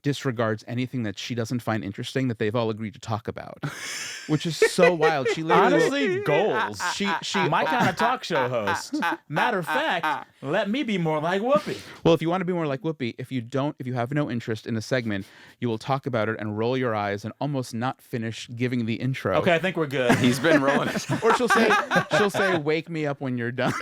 disregards anything that she doesn't find interesting that they've all agreed to talk about, which is so wild. She literally Honestly, goals. she My kind of talk show host. Matter of fact, let me be more like Whoopi. Well, if you want to be more like Whoopi, if you have no interest in a segment, you will talk about it and roll your eyes and almost not finish giving the intro. Okay, I think we're good. He's been rolling his Or she'll say, "Wake me up when you're done."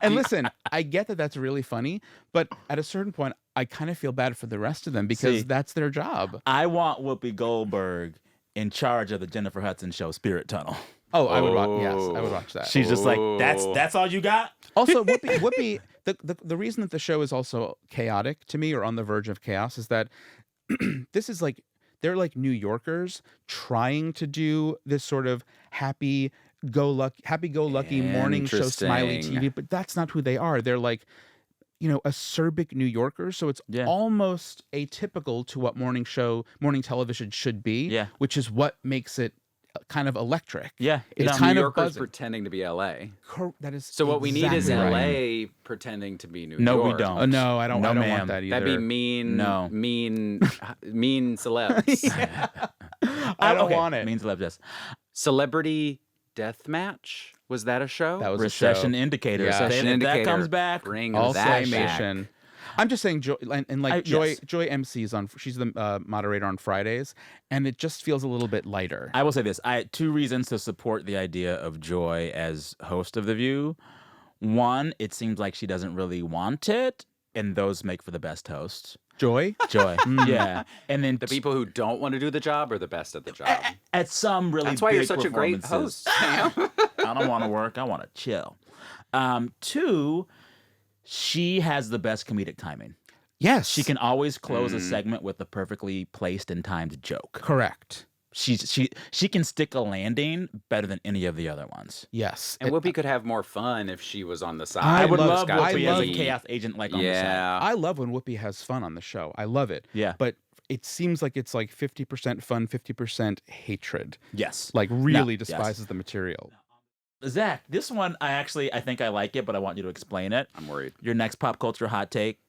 And listen, I get that that's really funny, but at a certain point, I kind of feel bad for the rest of them because See, that's their job. I want Whoopi Goldberg in charge of the Jennifer Hudson show Spirit Tunnel. Oh, I would watch. Yes, I would watch that. She's just like, that's all you got? Also, Whoopi. The reason that the show is also chaotic to me, or on the verge of chaos, is that this is like they're like New Yorkers trying to do this sort of happy-go-lucky morning show smiley Interesting. TV, but that's not who they are. They're like, acerbic New Yorkers, so it's almost atypical to what morning television should be. Yeah. Which is what makes it kind of electric. Yeah. It's New kind of Yorkers buzzing. pretending to be LA. That is So what we need is exactly right. LA pretending to be New No, York. we don't. Oh no, I don't. No, I don't ma'am. want that either. That'd be mean. No. mean celebs. I don't want it. Means love, yes. Celebrity Deathmatch, was that a show? That was Recession a show. indicator. Yeah. So if Recession that indicator. comes back, Bring All that claymation. back. I'm just saying, Joy, Joy. yes. Joy MCs on. She's the moderator on Fridays, and it just feels a little bit lighter. I will say this. I had two reasons to support the idea of Joy as host of The View. One, it seems like she doesn't really want it, and those make for the best hosts. Joy. Joy. Yeah. And then The people who don't want to do the job are the best at the job. at some really That's why you're big such a great performances- host, Sam. I don't want to work. I want to chill. Two, she has the best comedic timing. Yes, She can always close a segment with a perfectly placed and timed joke. Correct. She can stick a landing better than any of the other ones. Yes. And Whoopi could have more fun if she was on the side. I I would love- love Got to Whoopi as a be- chaos agent like on the side. Yeah. I love when Whoopi has fun on the show. I love it. Yeah. But it seems like it's like 50% fun, 50% hatred. Yes. Like really yes. despises the material. Zach, this one I think I like it, but I want you to explain it. I'm worried. Your next pop culture hot take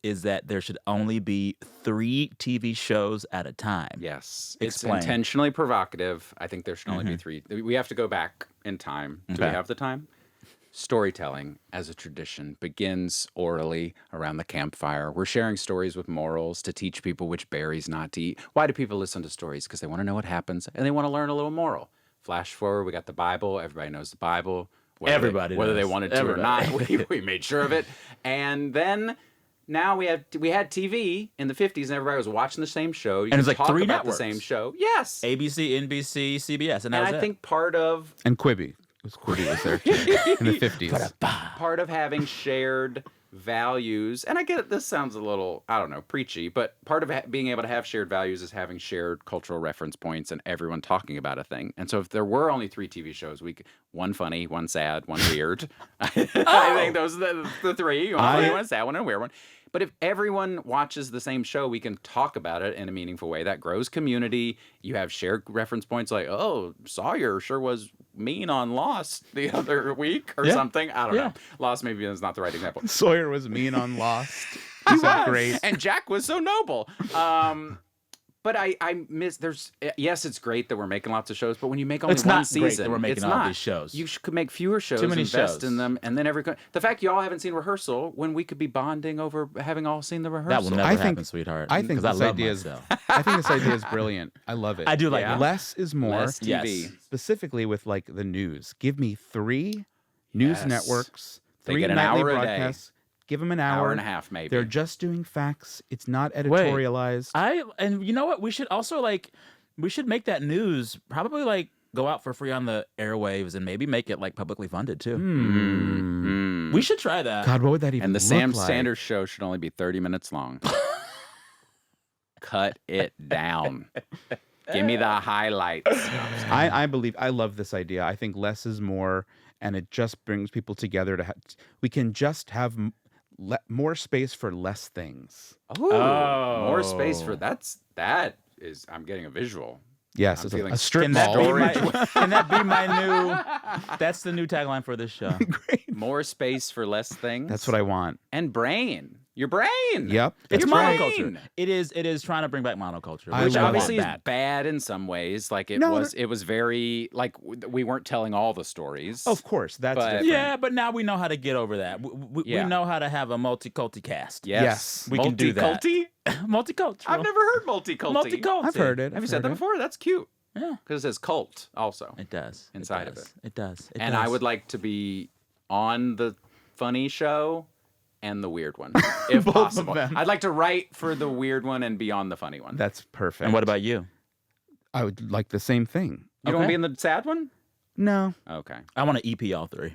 is that there should only be 3 TV shows at a time. Yes. Explain. It's intentionally provocative. I think there should only be 3. We have to go back in time. Do we Okay. have the time? Storytelling as a tradition begins orally around the campfire. We're sharing stories with morals to teach people which berries not to eat. Why do people listen to stories? Because they want to know what happens and they want to learn a little moral. Flash forward, we got the Bible. Everybody knows the Bible. Whether they knows. wanted to or not, we made sure of it. And then now we had TV in the 50s and everybody was watching the same show. You And it's could like talk 3 about networks. the same show. Yes. ABC, NBC, CBS, and that And was I it. think part of And Quibi. Quibi was there too in the 50s. part of having shared values, and I get it, this sounds a little, I don't know, preachy, but part of being able to have shared values is having shared cultural reference points and everyone talking about a thing. And so if there were only 3 TV shows, one funny, one sad, one weird. I think those are the 3. One funny, one sad, one and a weird one. But if everyone watches the same show, we can talk about it in a meaningful way. That grows community. You have shared reference points like, oh, Sawyer sure was mean on Lost the other week or something. I don't know. Lost maybe is not the right example. Sawyer was mean on Lost. He said great. And Jack was so noble. But I miss, yes, it's great that we're making lots of shows, but when you make only It's one not great season, that we're making it's all not. these shows. You could make fewer shows, Too many invest shows. in them, and then the fact y'all haven't seen rehearsal when we could be bonding over having all seen the rehearsal. That will never I think- happen, sweetheart. I think 'cause this love idea is myself. I think this idea is brilliant. I love it. I do like Yeah. it. Less is more. Less TV. Yes. Specifically with like the news. Give me 3 news Yes. networks, They 3 get an nightly hour a day. broadcasts. Give them an hour. Hour and a half, maybe. They're just doing facts. It's not editorialized. And you know what? We should also we should make that news probably go out for free on the airwaves and maybe make it publicly funded too. We should try that. God, what would that even And the look Sam like? Sanders show should only be 30 minutes long. Cut it down. Give me the highlights. I believe I love this idea. I think less is more, and it just brings people together we can just have more space for less things. Ooh, more space Oh. for I'm getting a visual. Yes, I'm it's feeling a strip Can that, mall. can that be my new? That's the new tagline for this show. More space for less things. That's what I want. And brain. Your brain. Yep. It's Your that's right. brain. monoculture. It is trying to bring back monoculture, I which love Obviously is is bad in some ways. It was very we weren't telling all the stories. Of course, that's But- different. Yeah, but now we know how to get over that. We Yeah. know how to have a multiculti cast. Yes. We can do that. Multiculti? Multicultural. I've never heard multiculti. Multiculti. I've heard it. Have you I've said heard that it. before? That's cute. Yeah, Because it says cult also. it does. Inside of does. it. It does. It And does. I would like to be on the funny show and the weird one, if Both of possible. them. I'd like to write for the weird one and be on the funny one. That's perfect. And what about you? I would like the same thing. You don't want to Okay. be in the sad one? No. Okay. I want to EP all 3.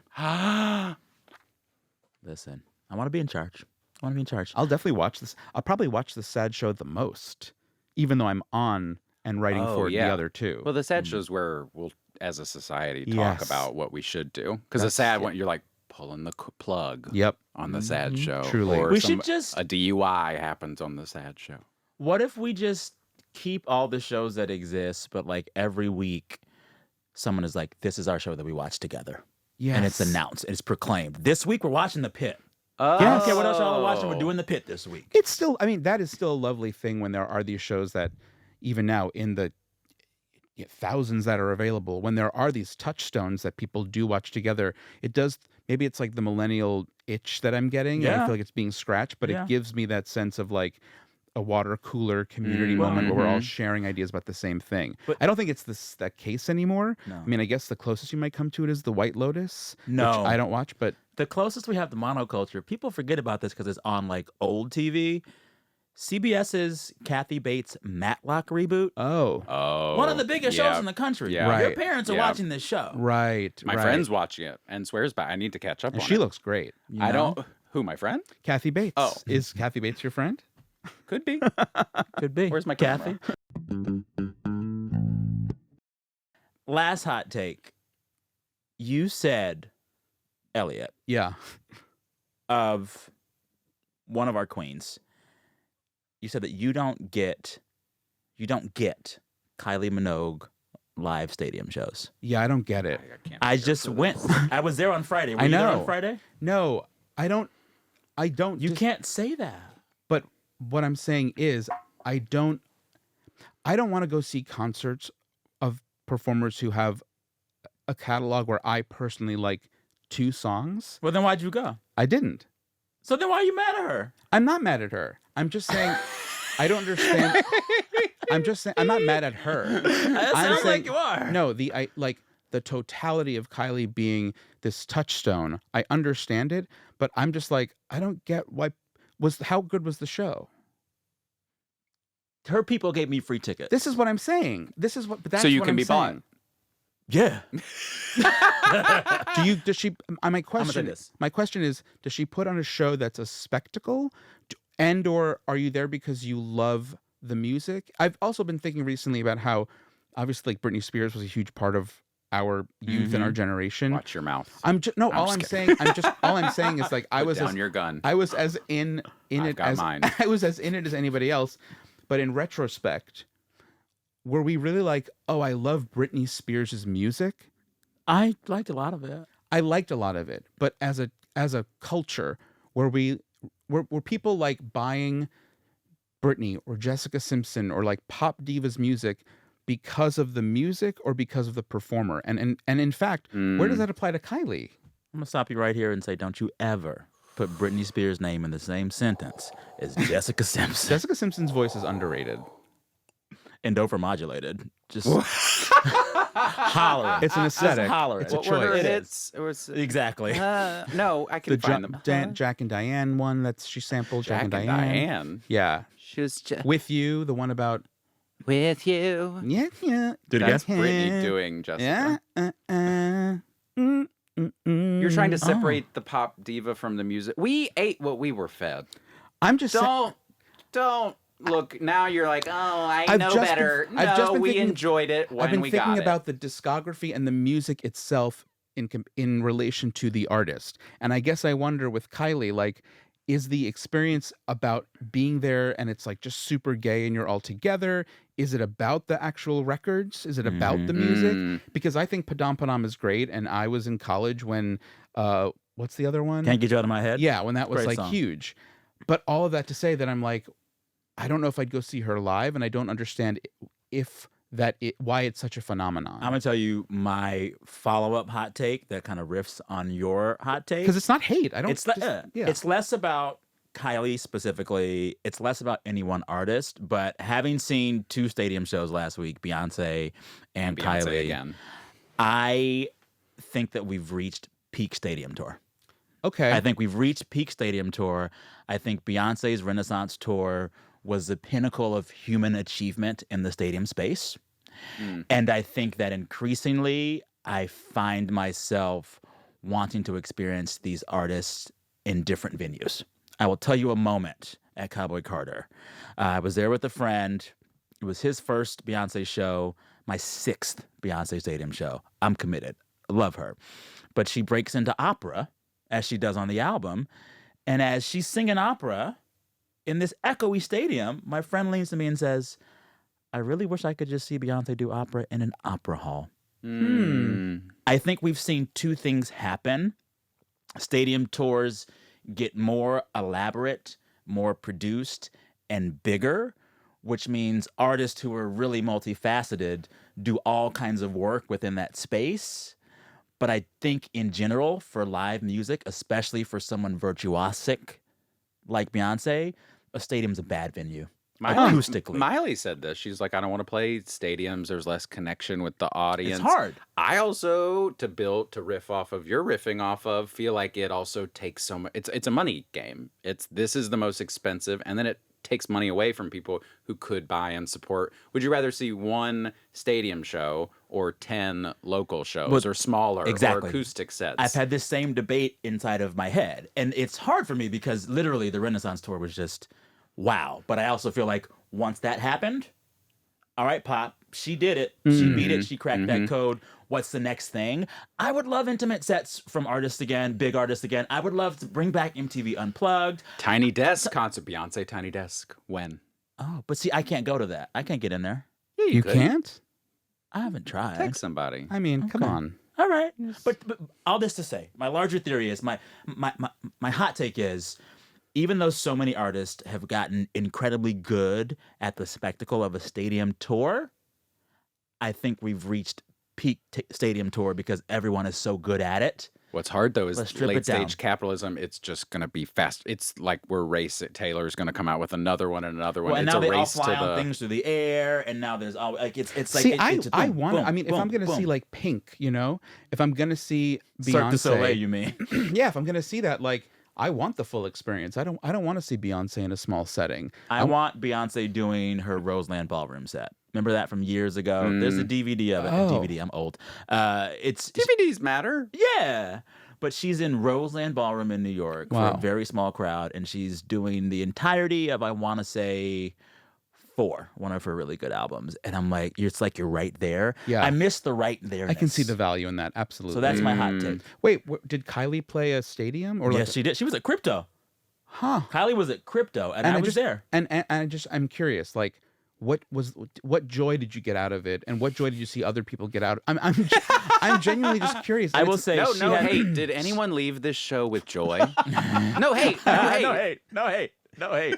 Listen, I want to be in charge. I want to be in charge. I'll definitely watch this. I'll probably watch the sad show the most, even though I'm on and writing Oh, for yeah. the other 2. Well, the sad show's where we'll, as a society, talk Yes. about what we should do. Because the That's- sad one, you're like pulling the plug Yep. on the sad show. Truly. Or We should just- a DUI happens on the sad show. What if we just keep all the shows that exist, but every week, someone is like, "This is our show that we watch together," Yes. and it's announced, it's proclaimed. This week we're watching The Pit. Oh. I don't care what else y'all are watching. We're doing The Pit this week. It's still, I mean, that is still a lovely thing when there are these shows that, even now in the thousands that are available, when there are these touchstones that people do watch together, it does, maybe it's like the millennial itch that I'm getting. And I Yeah. feel like it's being scratched, but Yeah. it gives me that sense of a water cooler community Mm. moment where we're all Mhm. sharing ideas about the same thing. But- I don't think it's that case anymore. No. I mean, I guess the closest you might come to it is The White Lotus, No. which I don't watch, but The closest we have to monoculture, people forget about this because it's on old TV. CBS's Kathy Bates Matlock reboot. Oh. One of the biggest yeah. shows in the country. Yeah. Your Right. parents are Yeah. watching this show. right. My right. friend's watching it and swears by. I need to catch up And on she it. looks great. You I know? don't. Who, my friend? Kathy Bates. Oh. Is Kathy Bates your friend? Could be. Could be. Where's my Kathy? camera? Last hot take. You said, Eliot, Yeah. of one of our queens, you said that you don't get Kylie Minogue live stadium shows. Yeah, I don't get it. can't I be here just for went. this. I was there on Friday. Were I you there know. on Friday? No, I don't. You can't say that. what I'm saying is I don't want to go see concerts of performers who have a catalog where I personally like 2 songs. Well, then why'd you go? I didn't. So then why are you mad at her? I'm not mad at her. I'm just saying I don't understand. I'm just saying I'm not mad at her. That sounds like you are. No, the totality of Kylie being this touchstone. I understand it, but I'm just like I don't get how good was the show? Her people gave me free tickets. This is what I'm saying. This is what. That's So you what can I'm be bought. saying. Yeah. Does she? My question. this. My question is: does she put on a show that's a spectacle, or are you there because you love the music? I've also been thinking recently about how, obviously, like Britney Spears was a huge part of our youth and our generation. Watch your mouth. All I'm saying is like I Put was down your gun. I was as in I've it got as mine. I was as in it as anybody else, but in retrospect, were we really like, oh, I love Britney Spears' music? I liked a lot of it. I liked a lot of it, but as a culture, were people like buying Britney or Jessica Simpson or like pop divas music because of the music or because of the performer? And in fact, where does that apply to Kylie? I'm going to stop you right here and say, don't you ever put Britney Spears' name in the same sentence as Jessica Simpson. Jessica Simpson's voice is underrated. And overmodulated. Just hollering. It's an aesthetic. Just hollering. It's a What were her choice. hits? It was Exactly. no, I can find them. Jack and Diane one that she sampled. Jack and Diane. Yeah. She was just With You, the one about with you. yeah. Do it That's again. Britney doing Jessica. Yeah. You're trying to separate the pop diva from the music. We ate what we were fed. I'm just Don't look. Now you're like, oh, I I've know just better. been- I've just been we thinking- enjoyed it when I've been we got thinking it. about the discography and the music itself in relation to the artist. And I guess I wonder with Kylie, like, is the experience about being there and it's like just super gay and you're all together? Is it about the actual records? Is it about the music? Because I think Padam Padam is great. And I was in college when, what's the other one? Can't get you out of my head? Yeah, when that was Great like song. huge. But all of that to say that I'm like, I don't know if I'd go see her live, and I don't understand why it's such a phenomenon. I'm going to tell you my follow-up hot take that kind of riffs on your hot take. Because it's not hate. I don't. It's less about Kylie specifically. It's less about any one artist. But having seen 2 stadium shows last week, Beyonce and Beyonce Kylie, again. I think that we've reached peak stadium tour. Okay. I think we've reached peak stadium tour. I think Beyonce's Renaissance tour was the pinnacle of human achievement in the stadium space. And I think that increasingly I find myself wanting to experience these artists in different venues. I will tell you a moment at Cowboy Carter. I was there with a friend. It was his first Beyonce show, my 6th Beyonce stadium show. I'm committed. Love her. But she breaks into opera, as she does on the album. And as she's singing opera in this echoey stadium, my friend leans to me and says, I really wish I could just see Beyonce do opera in an opera hall. I think we've seen 2 things happen. Stadium tours get more elaborate, more produced, and bigger, which means artists who are really multifaceted do all kinds of work within that space. But I think in general, for live music, especially for someone virtuosic like Beyonce, a stadium's a bad venue. Acoustically. Miley said this. She's like, I don't want to play stadiums. There's less connection with the audience. It's hard. I also, to riff off of your riffing off of, feel like it also takes so much. It's a money game. This is the most expensive, and then it takes money away from people who could buy and support. Would you rather see 1 stadium show or 10 local shows or smaller or acoustic sets? I've had this same debate inside of my head. And it's hard for me because literally the Renaissance tour was just wow. But I also feel like once that happened, all right, Pop, she did it. She beat it. She cracked that code. What's the next thing? I would love intimate sets from artists again, big artists again. I would love to bring back MTV Unplugged. Tiny Desk concert. Beyonce Tiny Desk. When? Oh, but see, I can't go to that. I can't get in there. Yeah, you could. can't? I haven't tried. Text somebody. I mean, come on. All right. But all this to say, my larger theory is, my hot take is, even though so many artists have gotten incredibly good at the spectacle of a stadium tour, I think we've reached peak stadium tour because everyone is so good at it. What's hard, though, Let's is strip it late down. stage capitalism. It's just going to be fast. It's like we're racing. Taylor's going to come out with another one and another one. Well, and It's now a they all race fly to on the. things through the air, and now there's all like it's like See, it's I boom, want to. boom, I mean, if boom, I'm going to see boom. like Pink, if I'm going to see Cirque du Soleil, Beyonce, you mean? yeah, if I'm going to see that, like, I want the full experience. I don't want to see Beyonce in a small setting. I want Beyonce doing her Roseland Ballroom set. Remember that from years ago? There's a DVD of it. Oh. DVD, I'm old. It's DVDs matter. yeah. But she's in Roseland Ballroom in New York for Wow. a very small crowd, and she's doing the entirety of, I want to say, 4, one of her really good albums. And I'm like, it's like you're right there. Yeah. I miss the right there. I can see the value in that. Absolutely. So that's my hot take. Wait, did Kylie play a stadium or like? Yes, she did. She was at Crypto. Huh. Kylie was at Crypto, and I was there. And I'm curious, like, what joy did you get out of it, and what joy did you see other people get out? I'm genuinely just curious. I will It's- say No, she no had, hate. Did anyone leave this show with joy? No hate. No hate. no hate. No hate. No hate.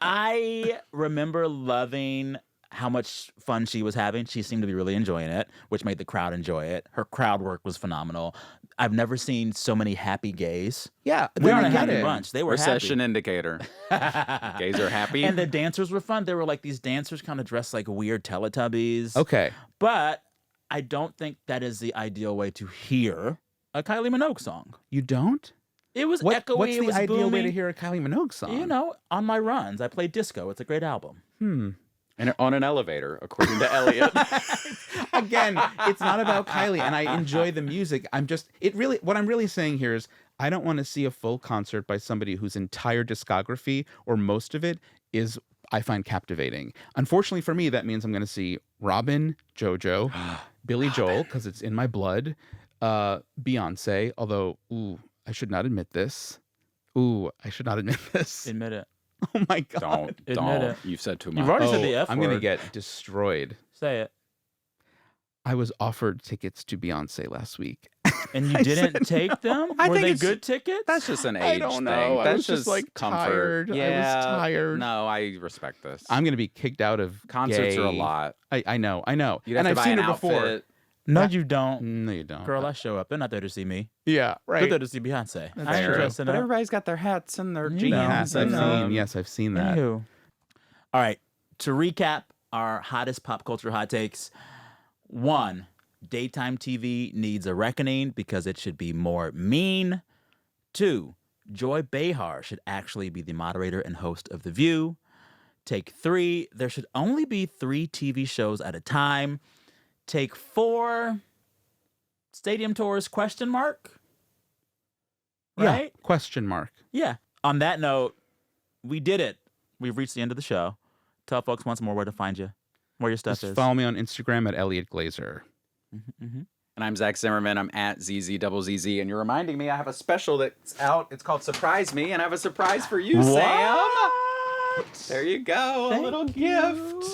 I remember loving how much fun she was having. She seemed to be really enjoying it, which made the crowd enjoy it. Her crowd work was phenomenal. I've never seen so many happy gays. Yeah, We then aren't I a get happy it. bunch. They were Recession indicator. happy. Gays are happy. And the dancers were fun. They were like these dancers kind of dressed like weird Teletubbies. Okay. But I don't think that is the ideal way to hear a Kylie Minogue song. You don't? It was echoey. What's it the was ideal way booming. to hear a Kylie Minogue song? On my runs, I play disco. It's a great album. And on an elevator, according to Eliot. Again, it's not about Kylie, and I enjoy the music. What I'm really saying here is I don't want to see a full concert by somebody whose entire discography or most of it is I find captivating. Unfortunately for me, that means I'm going to see Robin, JoJo, Billy Joel, because it's in my blood, Beyonce, although, I should not admit this. I should not admit this. Admit it. Oh my God. Don't. it. You've said too much. You've already said the F I'm going to word. get destroyed. Say it. I was offered tickets to Beyonce last week. And you I didn't said take them? I Were think they it's- good tickets? That's just an age I don't know. thing. I That's was just, like, comfort. tired. I was Yeah. tired. No, I respect this. I'm going to be kicked out of Concerts are a gay- lot. I know. You'd have and to I've buy seen an her before. outfit. No, you don't. No, you don't. Girl, I show up. They're not there to see me. Yeah, They're right. there to see Beyonce. That's I ain't true. dressing But up. everybody's got their hats and their You jeans. know. Yes, and, I've seen that. Anywho. All right. To recap our hottest pop culture hot takes. 1, daytime TV needs a reckoning because it should be more mean. 2, Joy Behar should actually be the moderator and host of The View. Take 3, there should only be 3 TV shows at a time. Take 4, stadium tours, ? Right? Yeah, question mark. Yeah. On that note, we did it. We've reached the end of the show. Tell folks once more where to find you, where your stuff Just is. follow me on Instagram at Eliot Glazer. And I'm Zach Zimmerman. I'm at ZZZZ. And you're reminding me I have a special that's out. It's called Surprise Me. And I have a surprise for you, Sam. There you go. Thank a little you. gift.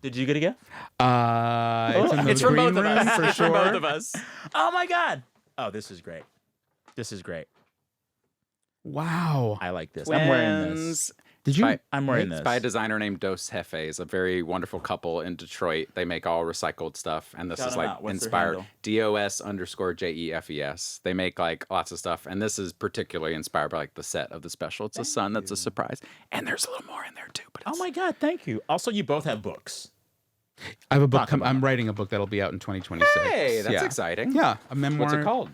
Did you get a gift? It's from both of us. for It's sure. from both of us. Oh my God. Oh, this is great. This is great. Wow. I like this. I'm wearing this. Twins. Did you? By- I'm wearing It's this. by a designer named Dos Jefes, a very wonderful couple in Detroit. They make all recycled stuff, and this Shout is them like out. What's their inspired. handle? DOS_JEFES. They make like lots of stuff, and this is particularly inspired by like the set of the special. It's a sun that's a surprise, and there's a little more in there too. But Oh it's, my God, thank you. Also, you both have books. I have a book. Talk about I'm it. writing a book that'll be out in 2026. hey, that's yeah. exciting. Yeah, a memoir. What's it called?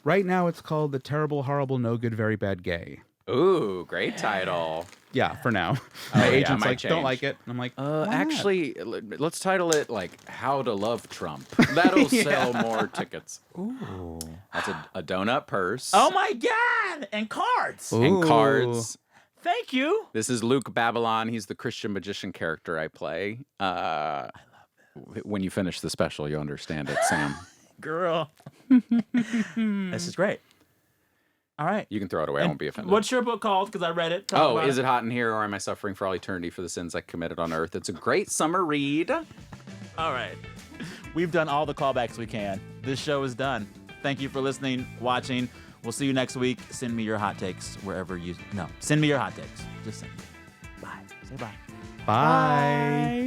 Right now, it's called The Terrible, Horrible, No Good, Very Bad Gay. Ooh, great title. Yeah, for now. Oh, My yeah, agent's might like, don't change. like it. And I'm like, why not? Actually, let's title it like "How to Love Trump." That'll sell more tickets. Ooh. That's a donut purse. Oh my God. And cards. Ooh. And cards. Thank you. This is Luke Babylon. He's the Christian magician character I play. I love this. When you finish the special, you'll understand it, Sam. Girl. This is great. All right. You can throw it away. I won't be offended. What's your book called? Because I read it. Oh, is it hot in here, or am I suffering for all eternity for the sins I committed on earth? It's a great summer read. All right. We've done all the callbacks we can. This show is done. Thank you for listening, watching. We'll see you next week. Send me your hot takes wherever you... No, send me your hot takes. Just send me. Bye. Say bye. Bye.